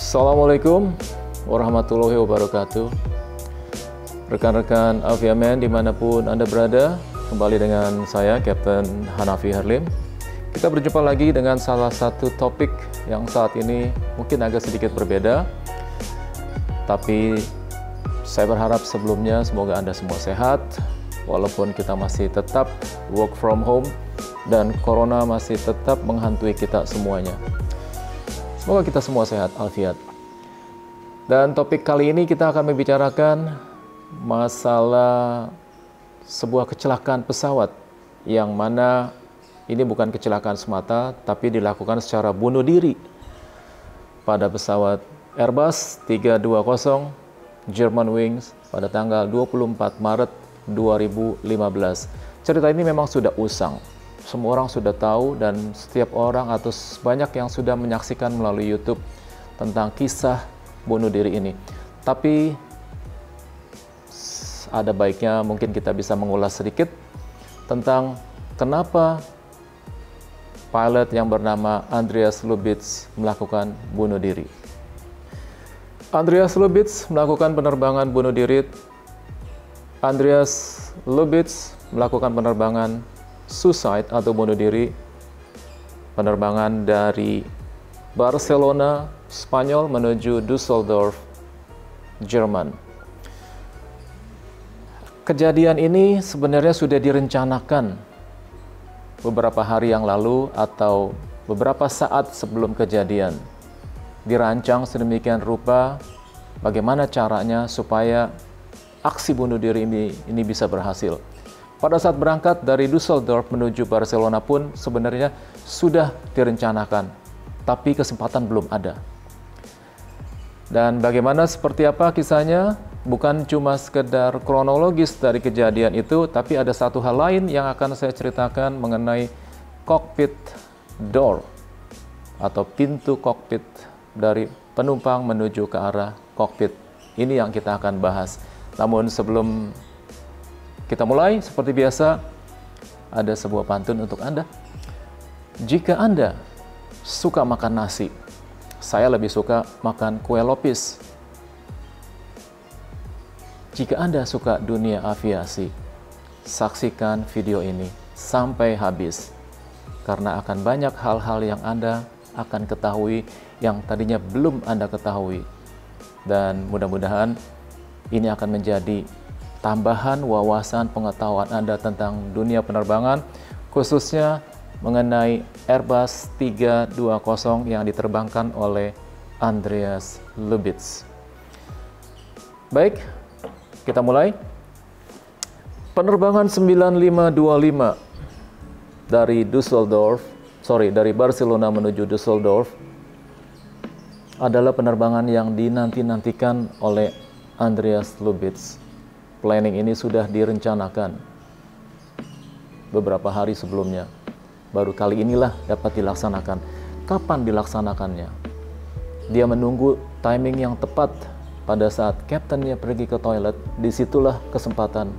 Assalamualaikum warahmatullahi wabarakatuh. Rekan-rekan Aviaman dimanapun Anda berada, kembali dengan saya, Kapten Hanafi Harlim. Kita berjumpa lagi dengan salah satu topik yang saat ini mungkin agak sedikit berbeda. Tapi saya berharap sebelumnya semoga Anda semua sehat, walaupun kita masih tetap work from home dan Corona masih tetap menghantui kita semuanya. Semoga kita semua sehat, alfiat. Dan topik kali ini kita akan membicarakan masalah sebuah kecelakaan pesawat yang mana ini bukan kecelakaan semata, tapi dilakukan secara bunuh diri pada pesawat Airbus 320 Germanwings pada tanggal 24 Maret 2015. Cerita ini memang sudah usang. Semua orang sudah tahu dan setiap orang atau banyak yang sudah menyaksikan melalui YouTube tentang kisah bunuh diri ini. Tapi ada baiknya mungkin kita bisa mengulas sedikit tentang kenapa pilot yang bernama Andreas Lubitz melakukan bunuh diri. Andreas Lubitz melakukan penerbangan bunuh diri. Andreas Lubitz melakukan penerbangan suicide atau bunuh diri, penerbangan dari Barcelona, Spanyol menuju Düsseldorf, Jerman. Kejadian ini sebenarnya sudah direncanakan beberapa hari yang lalu atau beberapa saat sebelum kejadian. Dirancang sedemikian rupa bagaimana caranya supaya aksi bunuh diri ini bisa berhasil. Pada saat berangkat dari Düsseldorf menuju Barcelona pun sebenarnya sudah direncanakan, tapi kesempatan belum ada. Dan bagaimana seperti apa kisahnya? Bukan cuma sekedar kronologis dari kejadian itu, tapi ada satu hal lain yang akan saya ceritakan mengenai cockpit door atau pintu kokpit dari penumpang menuju ke arah kokpit. Ini yang kita akan bahas. Namun sebelum kita mulai, seperti biasa, ada sebuah pantun untuk Anda. Jika Anda suka makan nasi, saya lebih suka makan kue lopis. Jika Anda suka dunia aviasi, saksikan video ini sampai habis. Karena akan banyak hal-hal yang Anda akan ketahui yang tadinya belum Anda ketahui. Dan mudah-mudahan ini akan menjadi tambahan wawasan pengetahuan Anda tentang dunia penerbangan, khususnya mengenai Airbus 320 yang diterbangkan oleh Andreas Lubitz. Baik, kita mulai. Penerbangan 9525 dari Barcelona menuju Düsseldorf adalah penerbangan yang dinanti-nantikan oleh Andreas Lubitz. Planning ini sudah direncanakan beberapa hari sebelumnya. Baru kali inilah dapat dilaksanakan. Kapan dilaksanakannya? Dia menunggu timing yang tepat pada saat kaptennya pergi ke toilet. Disitulah kesempatan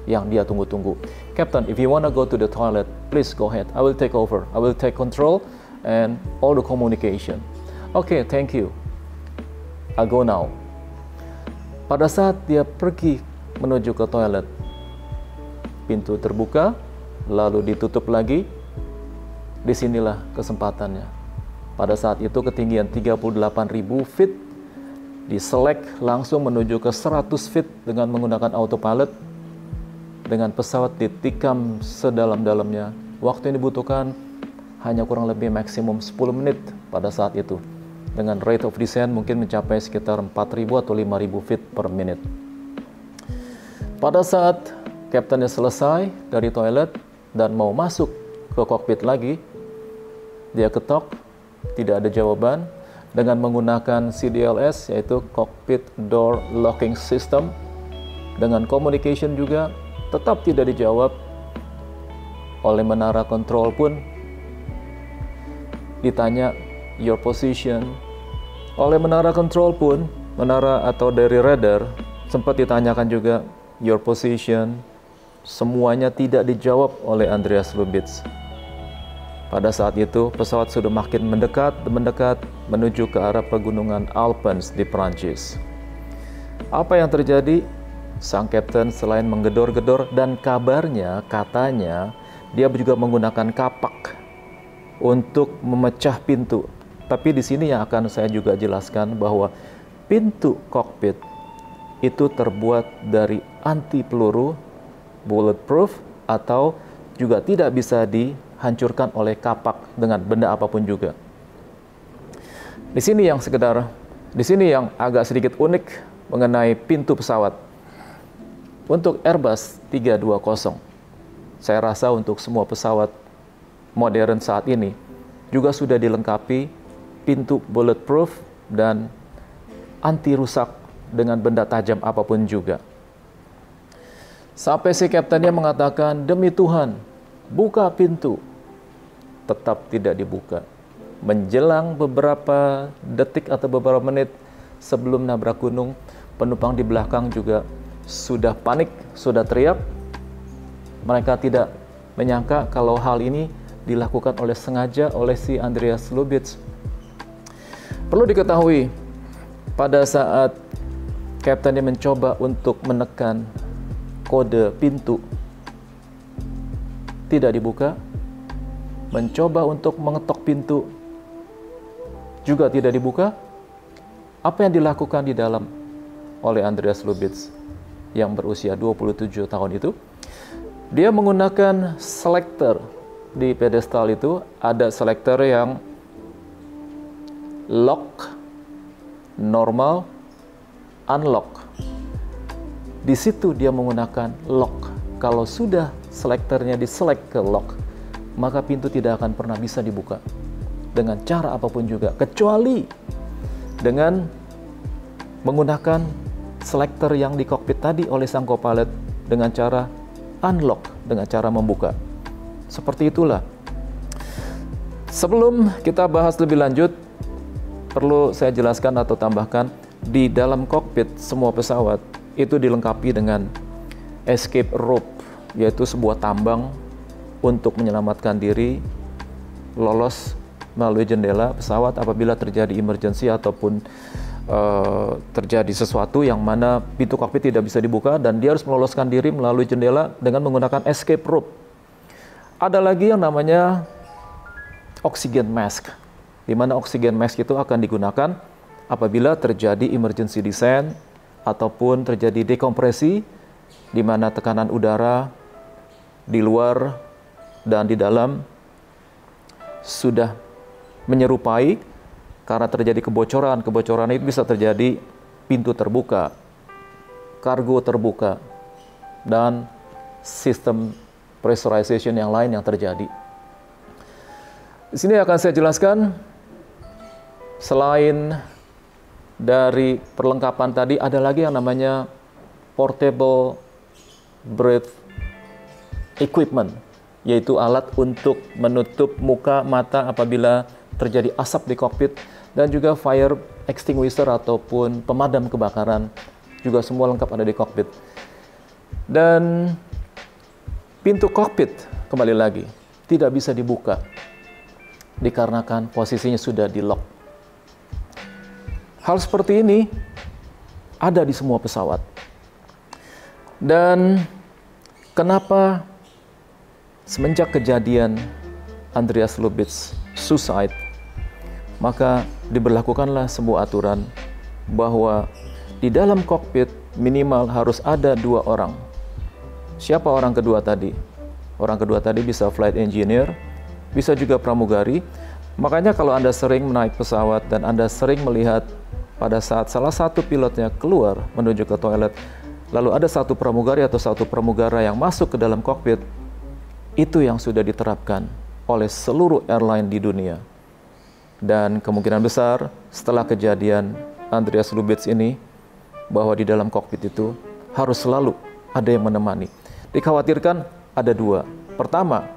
yang dia tunggu-tunggu. Captain, if you wanna go to the toilet, please go ahead. I will take over. I will take control and all the communication. Okay, thank you. I'll go now. Pada saat dia pergi menuju ke toilet, pintu terbuka, lalu ditutup lagi. Disinilah kesempatannya. Pada saat itu ketinggian 38.000 feet, diselect langsung menuju ke 100 feet dengan menggunakan autopilot. Dengan pesawat ditikam sedalam-dalamnya. Waktu yang dibutuhkan hanya kurang lebih maksimum 10 menit pada saat itu. Dengan rate of descent mungkin mencapai sekitar 4.000 atau 5.000 feet per minute. Pada saat kaptennya selesai dari toilet dan mau masuk ke kokpit lagi, dia ketok, tidak ada jawaban. Dengan menggunakan CDLS, yaitu Cockpit Door Locking System, dengan communication juga tetap tidak dijawab. Oleh menara kontrol pun ditanya your position. Oleh menara kontrol pun, menara atau dari radar, sempat ditanyakan juga your position. Semuanya tidak dijawab oleh Andreas Lubitz. Pada saat itu, pesawat sudah makin mendekat menuju ke arah pegunungan Alpes di Prancis. Apa yang terjadi? Sang kapten selain menggedor-gedor dan katanya dia juga menggunakan kapak untuk memecah pintu. Tapi di sini yang akan saya juga jelaskan bahwa pintu kokpit itu terbuat dari anti peluru, bulletproof, atau juga tidak bisa dihancurkan oleh kapak dengan benda apapun juga. Di sini yang agak sedikit unik mengenai pintu pesawat. Untuk Airbus 320, saya rasa untuk semua pesawat modern saat ini juga sudah dilengkapi pintu bulletproof dan anti rusak dengan benda tajam apapun juga. Sampai si kaptennya mengatakan, "Demi Tuhan, buka pintu." Tetap tidak dibuka. Menjelang beberapa detik atau beberapa menit sebelum nabrak gunung, penumpang di belakang juga sudah panik, sudah teriak. Mereka tidak menyangka kalau hal ini dilakukan sengaja oleh si Andreas Lubitz. Perlu diketahui, pada saat kaptennya mencoba untuk menekan kode pintu, tidak dibuka. Mencoba untuk mengetok pintu, juga tidak dibuka. Apa yang dilakukan di dalam oleh Andreas Lubitz yang berusia 27 tahun itu? Dia menggunakan selector. Di pedestal itu ada selector yang lock, normal, unlock. Di situ dia menggunakan lock. Kalau sudah selektornya diselect ke lock, maka pintu tidak akan pernah bisa dibuka dengan cara apapun juga, kecuali dengan menggunakan selektor yang di kokpit tadi oleh sang co-pilot dengan cara unlock, dengan cara membuka. Seperti itulah. Sebelum kita bahas lebih lanjut, perlu saya jelaskan atau tambahkan, di dalam kokpit semua pesawat itu dilengkapi dengan escape rope, yaitu sebuah tambang untuk menyelamatkan diri lolos melalui jendela pesawat apabila terjadi emergency ataupun terjadi sesuatu yang mana pintu kokpit tidak bisa dibuka dan dia harus meloloskan diri melalui jendela dengan menggunakan escape rope. Ada lagi yang namanya oxygen mask, di mana oxygen mask itu akan digunakan apabila terjadi emergency descent ataupun terjadi dekompresi, di mana tekanan udara di luar dan di dalam sudah menyerupai. Karena terjadi kebocoran itu bisa terjadi pintu terbuka, kargo terbuka, dan sistem pressurization yang lain yang terjadi. Di sini akan saya jelaskan, selain dari perlengkapan tadi, ada lagi yang namanya portable breath equipment, yaitu alat untuk menutup muka, mata apabila terjadi asap di kokpit, dan juga fire extinguisher ataupun pemadam kebakaran, juga semua lengkap ada di kokpit. Dan pintu kokpit kembali lagi tidak bisa dibuka dikarenakan posisinya sudah di lock. Hal seperti ini ada di semua pesawat. Dan kenapa semenjak kejadian Andreas Lubitz suicide, maka diberlakukanlah sebuah aturan bahwa di dalam kokpit minimal harus ada 2 orang. Siapa orang kedua tadi? Orang kedua tadi bisa flight engineer, bisa juga pramugari. Makanya kalau Anda sering menaik pesawat dan Anda sering melihat pada saat salah satu pilotnya keluar menuju ke toilet, lalu ada satu pramugari atau satu pramugara yang masuk ke dalam kokpit, itu yang sudah diterapkan oleh seluruh airline di dunia. Dan kemungkinan besar setelah kejadian Andreas Lubitz ini, bahwa di dalam kokpit itu harus selalu ada yang menemani. Dikhawatirkan ada 2. Pertama,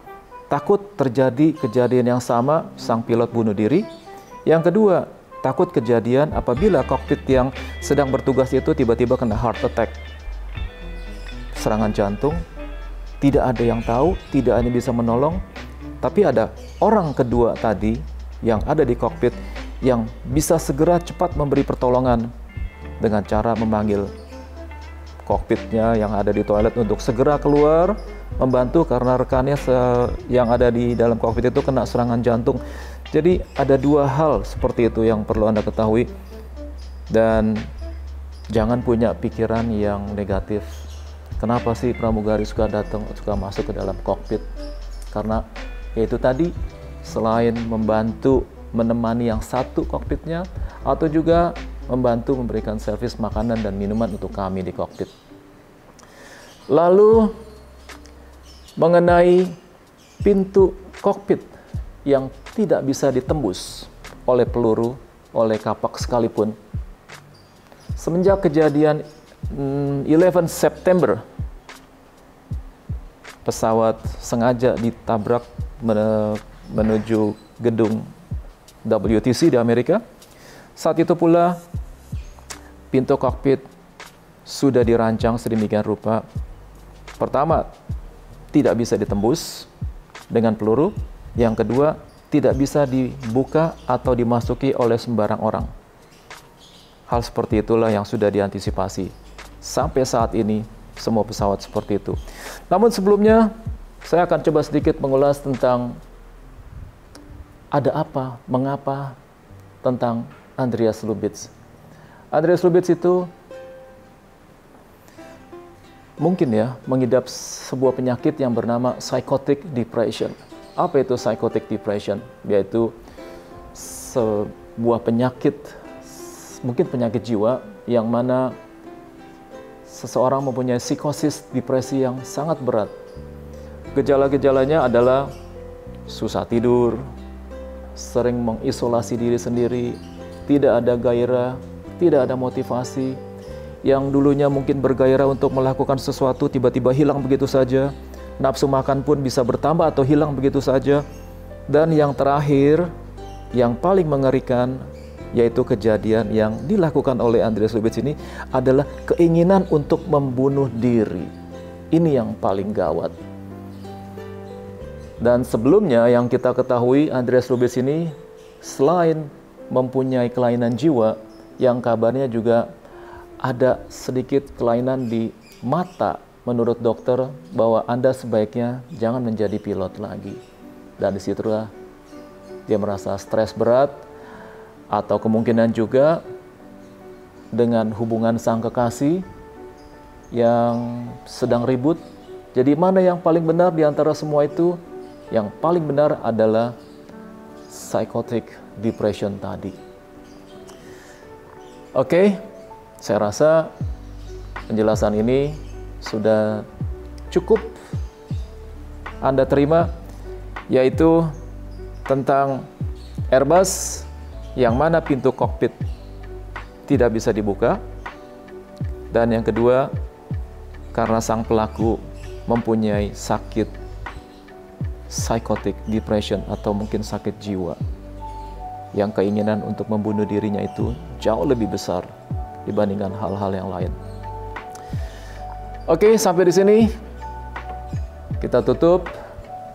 takut terjadi kejadian yang sama, sang pilot bunuh diri. Yang kedua, takut kejadian apabila kokpit yang sedang bertugas itu tiba-tiba kena heart attack, serangan jantung. Tidak ada yang tahu, tidak ada yang bisa menolong, tapi ada orang kedua tadi yang ada di kokpit yang bisa segera cepat memberi pertolongan dengan cara memanggil kokpitnya yang ada di toilet untuk segera keluar membantu karena rekannya yang ada di dalam kokpit itu kena serangan jantung. Jadi ada dua hal seperti itu yang perlu Anda ketahui, dan jangan punya pikiran yang negatif. Kenapa sih pramugari suka datang, suka masuk ke dalam kokpit? Karena yaitu tadi, selain membantu menemani yang satu kokpitnya, atau juga membantu memberikan servis makanan dan minuman untuk kami di kokpit. Lalu mengenai pintu kokpit yang tidak bisa ditembus oleh peluru, oleh kapak sekalipun. Semenjak kejadian 11 September, pesawat sengaja ditabrak menuju gedung WTC di Amerika. Saat itu pula pintu kokpit sudah dirancang sedemikian rupa. Pertama, tidak bisa ditembus dengan peluru. Yang kedua, tidak bisa dibuka atau dimasuki oleh sembarang orang. Hal seperti itulah yang sudah diantisipasi. Sampai saat ini, semua pesawat seperti itu. Namun sebelumnya, saya akan coba sedikit mengulas tentang ada apa, mengapa tentang Andreas Lubitz. Andreas Lubitz itu mungkin ya mengidap sebuah penyakit yang bernama psychotic depression. Apa itu psychotic depression? Yaitu sebuah penyakit, mungkin penyakit jiwa yang mana seseorang mempunyai psikosis depresi yang sangat berat. Gejala-gejalanya adalah susah tidur, sering mengisolasi diri sendiri, tidak ada gairah, tidak ada motivasi. Yang dulunya mungkin bergairah untuk melakukan sesuatu tiba-tiba hilang begitu saja. Nafsu makan pun bisa bertambah atau hilang begitu saja. Dan yang terakhir, yang paling mengerikan, yaitu kejadian yang dilakukan oleh Andreas Lubitz ini adalah keinginan untuk membunuh diri. Ini yang paling gawat. Dan sebelumnya yang kita ketahui, Andreas Lubitz ini selain mempunyai kelainan jiwa, yang kabarnya juga ada sedikit kelainan di mata. Menurut dokter bahwa Anda sebaiknya jangan menjadi pilot lagi. Dan disitulah dia merasa stres berat, atau kemungkinan juga dengan hubungan sang kekasih yang sedang ribut. Jadi mana yang paling benar di antara semua itu? Yang paling benar adalah psychotic depression tadi. Oke, saya rasa penjelasan ini sudah cukup Anda terima, yaitu tentang Airbus yang mana pintu kokpit tidak bisa dibuka, dan yang kedua karena sang pelaku mempunyai sakit psychotic depression atau mungkin sakit jiwa yang keinginan untuk membunuh dirinya itu jauh lebih besar dibandingkan hal-hal yang lain. Oke, sampai di sini kita tutup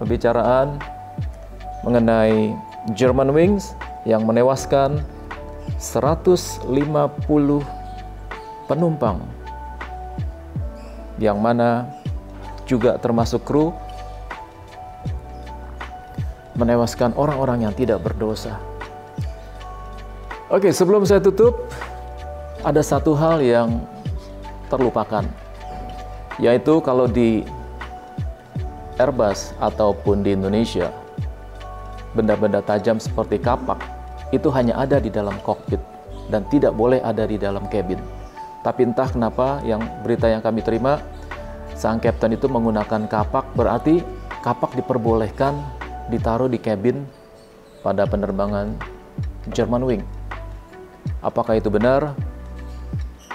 pembicaraan mengenai Germanwings yang menewaskan 150 penumpang, yang mana juga termasuk kru, menewaskan orang-orang yang tidak berdosa. Oke, sebelum saya tutup, ada satu hal yang terlupakan, yaitu kalau di Airbus ataupun di Indonesia, benda-benda tajam seperti kapak itu hanya ada di dalam kokpit dan tidak boleh ada di dalam kabin. Tapi entah kenapa yang berita yang kami terima, sang kapten itu menggunakan kapak, berarti kapak diperbolehkan ditaruh di kabin pada penerbangan Germanwings. Apakah itu benar?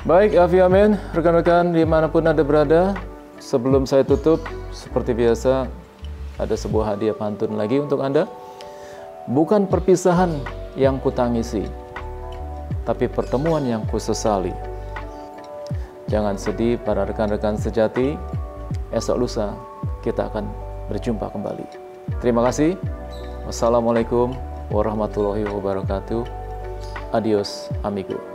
Baik, Afiamen, rekan-rekan dimanapun Anda berada, sebelum saya tutup, seperti biasa, ada sebuah hadiah pantun lagi untuk Anda. Bukan perpisahan yang kutangisi, tapi pertemuan yang kusesali. Jangan sedih para rekan-rekan sejati, esok lusa kita akan berjumpa kembali. Terima kasih. Wassalamualaikum warahmatullahi wabarakatuh. Adios, amigo.